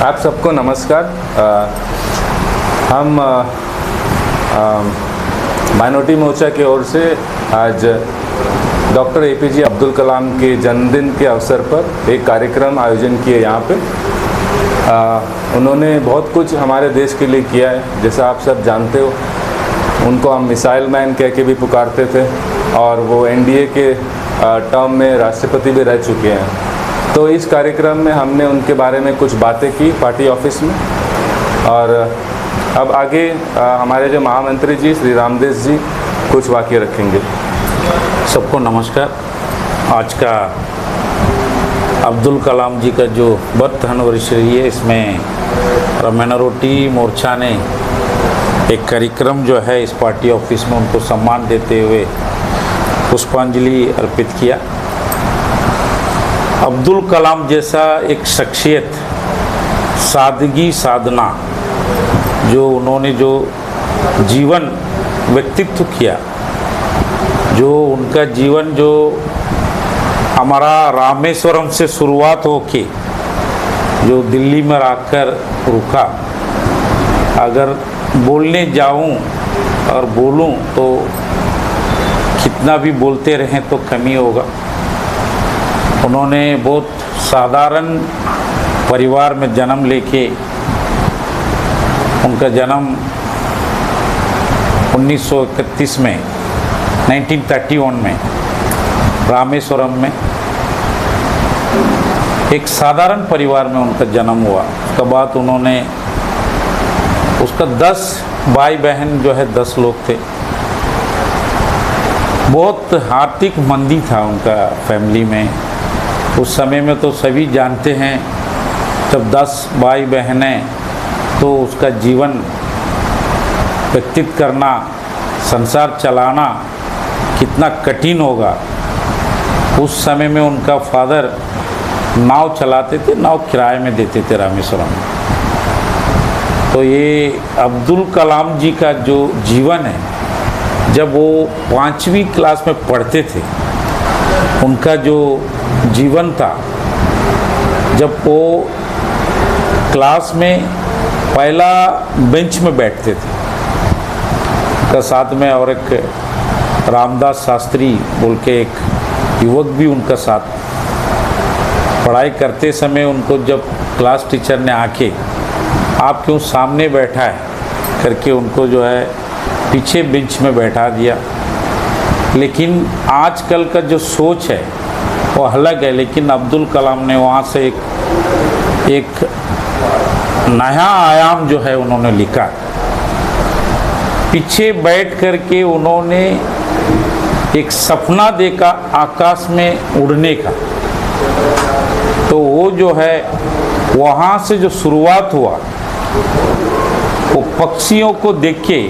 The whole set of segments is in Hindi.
आप सबको नमस्कार। हम माइनॉरिटी मोर्चा की ओर से आज डॉक्टर एपीजे अब्दुल कलाम के जन्मदिन के अवसर पर एक कार्यक्रम आयोजन किए यहाँ पे। उन्होंने बहुत कुछ हमारे देश के लिए किया है, जैसा आप सब जानते हो। उनको हम मिसाइल मैन कह के भी पुकारते थे और वो एनडीए के टर्म में राष्ट्रपति भी रह चुके हैं। तो इस कार्यक्रम में हमने उनके बारे में कुछ बातें की पार्टी ऑफिस में। और अब आगे हमारे जो महामंत्री जी श्री रामदेव जी कुछ वाक्य रखेंगे। सबको नमस्कार। आज का अब्दुल कलाम जी का जो बर्थ एनिवर्सरी है, इसमें माइनॉरिटी मोर्चा ने एक कार्यक्रम जो है इस पार्टी ऑफिस में उनको सम्मान देते हुए पुष्पांजलि अर्पित किया। अब्दुल कलाम जैसा एक शख्सियत, सादगी साधना, जो उन्होंने जो जीवन व्यक्तित्व किया, जो उनका जीवन जो हमारा रामेश्वरम से शुरुआत होके जो दिल्ली में आकर रुका, अगर बोलने जाऊं और बोलूं तो कितना भी बोलते रहें तो कमी होगा। उन्होंने बहुत साधारण परिवार में जन्म लेके, उनका जन्म 1931 में 1931 में रामेश्वरम में एक साधारण परिवार में उनका जन्म हुआ। उसके बाद उन्होंने उसका 10 भाई बहन जो है 10 लोग थे। बहुत आर्थिक मंदी था उनका फैमिली में। उस समय में तो सभी जानते हैं, जब 10 भाई बहनें तो उसका जीवन व्यतीत करना, संसार चलाना कितना कठिन होगा। उस समय में उनका फादर नाव चलाते थे, नाव किराए में देते थे रामेश्वरम में। तो ये अब्दुल कलाम जी का जो जीवन है, जब वो 5वीं क्लास में पढ़ते थे, उनका जो जीवन था, जब वो क्लास में पहला बेंच में बैठते थे, तो साथ में और एक रामदास शास्त्री बोल के एक युवक भी उनका साथ पढ़ाई करते समय उनको जब क्लास टीचर ने आके आप क्यों सामने बैठा है करके उनको जो है पीछे बेंच में बैठा दिया। लेकिन आजकल का जो सोच है वो अलग है, लेकिन अब्दुल कलाम ने वहाँ से एक नया आयाम जो है उन्होंने लिखा। पीछे बैठ कर के उन्होंने एक सपना देखा आकाश में उड़ने का। तो वो जो है वहाँ से जो शुरुआत हुआ, वो पक्षियों को देख के,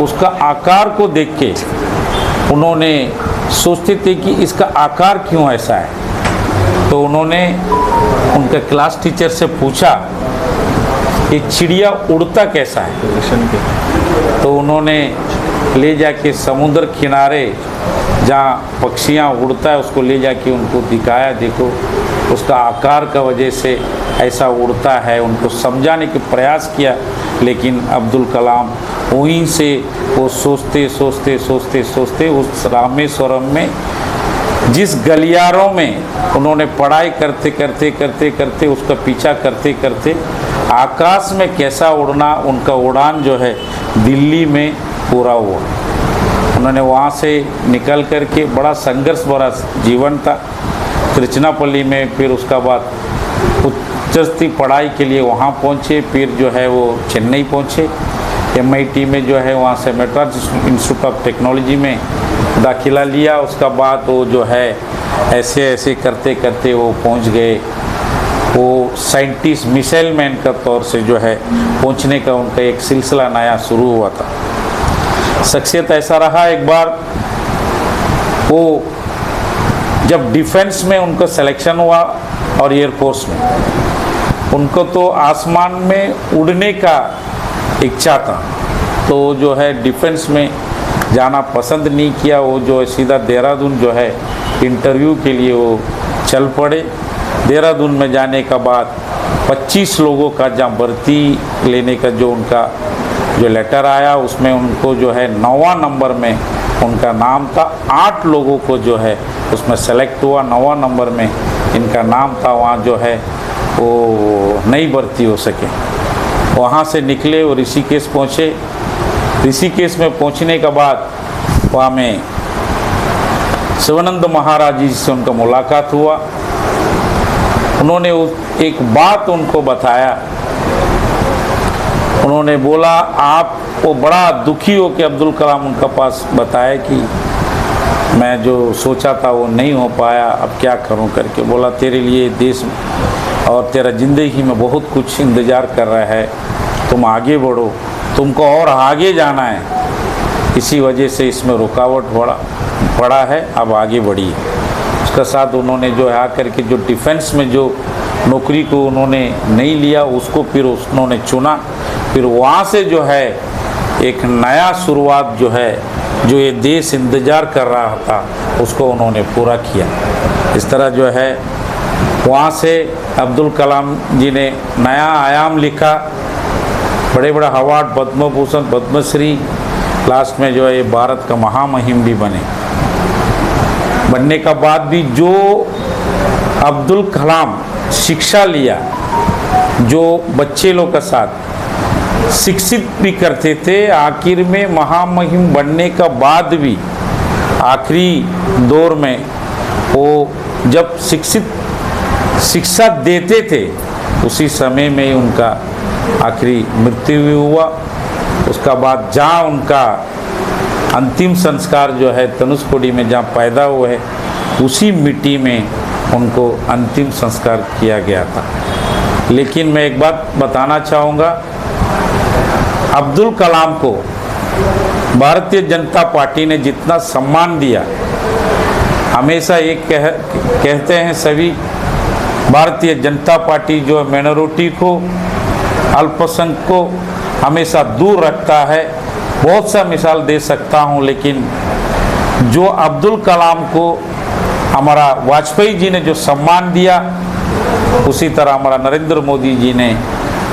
उसका आकार को देख के उन्होंने सोचते थे कि इसका आकार क्यों ऐसा है। तो उन्होंने उनके क्लास टीचर से पूछा कि चिड़िया उड़ता कैसा है। तो उन्होंने ले जाके समुद्र किनारे जहाँ पक्षियाँ उड़ता है उसको ले जाके उनको दिखाया, देखो उसका आकार का वजह से ऐसा उड़ता है। उनको समझाने के प्रयास किया, लेकिन अब्दुल कलाम वहीं से वो सोचते सोचते सोचते सोचते उस रामेश्वरम में जिस गलियारों में उन्होंने पढ़ाई करते करते करते करते उसका पीछा करते करते आकाश में कैसा उड़ना, उनका उड़ान जो है दिल्ली में पूरा हुआ। उन्होंने वहाँ से निकल कर के बड़ा संघर्ष भरा जीवन था तिरुचिरापल्ली में। फिर उसका बाद उच्च पढ़ाई के लिए वहाँ पहुँचे, फिर जो है वो चेन्नई पहुँचे। MIT में जो है वहाँ से मद्रास इंस्टीट्यूट ऑफ टेक्नोलॉजी में दाखिला लिया। उसका बाद वो जो है ऐसे ऐसे करते करते वो पहुँच गए, वो साइंटिस्ट मिसाइल मैन का तौर से जो है पहुँचने का उनका एक सिलसिला नया शुरू हुआ था। शख्सियत ऐसा रहा, एक बार वो जब डिफेंस में उनका सिलेक्शन हुआ और एयरफोर्स में, उनको तो आसमान में उड़ने का इच्छा था, तो जो है डिफेंस में जाना पसंद नहीं किया। वो जो है सीधा देहरादून जो है इंटरव्यू के लिए वो चल पड़े। देहरादून में जाने का बाद 25 लोगों का जहाँ भर्ती लेने का जो उनका जो लेटर आया उसमें उनको जो है 9वां नंबर में उनका नाम था। 8 लोगों को जो है उसमें सेलेक्ट हुआ, 9वां नंबर में इनका नाम था। वहाँ जो है वो नहीं भर्ती हो सके। वहाँ से निकले और ऋषिकेश पहुँचे। ऋषिकेश में पहुँचने के बाद वहाँ में शिवानंद महाराज जी से उनका मुलाकात हुआ। उन्होंने एक बात उनको बताया। उन्होंने बोला आप वो बड़ा दुखी हो के अब्दुल कलाम उनका पास बताया कि मैं जो सोचा था वो नहीं हो पाया, अब क्या करूं करके। बोला तेरे लिए देश और तेरा ज़िंदगी में बहुत कुछ इंतज़ार कर रहा है, तुम आगे बढ़ो, तुमको और आगे जाना है, इसी वजह से इसमें रुकावट पड़ा है, अब आगे बढ़िए। उसके साथ उन्होंने जो है आकर के जो डिफेंस में जो नौकरी को उन्होंने नहीं लिया उसको फिर उन्होंने चुना। फिर वहाँ से जो है एक नया शुरुआत जो है जो ये देश इंतज़ार कर रहा था उसको उन्होंने पूरा किया। इस तरह जो है वहाँ से अब्दुल कलाम जी ने नया आयाम लिखा। बड़े बड़े अवार्ड, पद्म भूषण, पद्मश्री, लास्ट में जो है ये भारत का महामहिम भी बनने का बाद भी जो अब्दुल कलाम शिक्षा लिया, जो बच्चे लोग के साथ शिक्षित भी करते थे, आखिर में महामहिम बनने का बाद भी आखिरी दौर में वो जब शिक्षा देते थे उसी समय में उनका आखिरी मृत्यु भी हुआ। उसका बाद जहाँ उनका अंतिम संस्कार जो है धनुषकोडी में जहाँ पैदा हुए उसी मिट्टी में उनको अंतिम संस्कार किया गया था। लेकिन मैं एक बात बताना चाहूँगा, अब्दुल कलाम को भारतीय जनता पार्टी ने जितना सम्मान दिया, हमेशा ये कहते हैं सभी, भारतीय जनता पार्टी जो माइनॉरिटी को, अल्पसंख्यक को हमेशा दूर रखता है। बहुत सा मिसाल दे सकता हूँ, लेकिन जो अब्दुल कलाम को हमारा वाजपेयी जी ने जो सम्मान दिया, उसी तरह हमारा नरेंद्र मोदी जी ने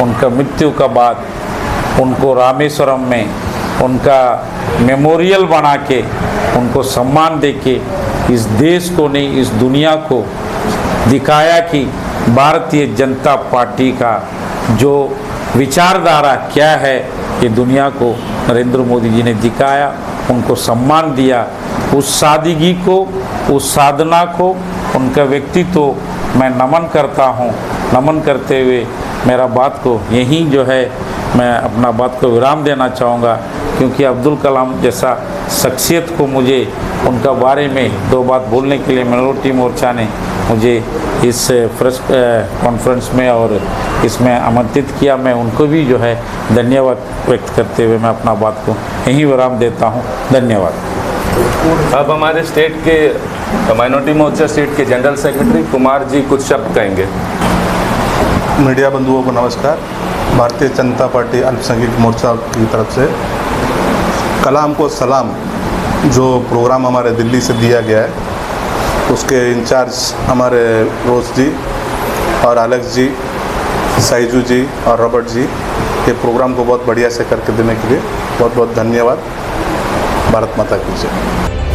उनका मृत्यु का बाद उनको रामेश्वरम में उनका मेमोरियल बना के उनको सम्मान दे के इस देश को नहीं, इस दुनिया को दिखाया कि भारतीय जनता पार्टी का जो विचारधारा क्या है, ये दुनिया को नरेंद्र मोदी जी ने दिखाया, उनको सम्मान दिया। उस सादगी को, उस साधना को, उनका व्यक्तित्व मैं नमन करता हूँ। नमन करते हुए मेरा बात को यहीं जो है मैं अपना बात को विराम देना चाहूँगा, क्योंकि अब्दुल कलाम जैसा शख्सियत को मुझे उनका बारे में 2 बात बोलने के लिए माइनॉरिटी मोर्चा ने मुझे इस प्रेस कॉन्फ्रेंस में और इसमें आमंत्रित किया। मैं उनको भी जो है धन्यवाद व्यक्त करते हुए मैं अपना बात को यहीं विराम देता हूँ। धन्यवाद। अब हमारे स्टेट के माइनॉरिटी मोर्चा स्टेट के जनरल सेक्रेटरी कुमार जी कुछ शब्द कहेंगे। मीडिया बंधुओं को नमस्कार। भारतीय जनता पार्टी अल्पसंख्यक मोर्चा की तरफ से कलाम को सलाम जो प्रोग्राम हमारे दिल्ली से दिया गया है, उसके इंचार्ज हमारे रोज जी और एलेक्स जी, साइजू जी और रॉबर्ट जी, ये प्रोग्राम को बहुत बढ़िया से करके देने के लिए बहुत बहुत धन्यवाद। भारत माता की जय।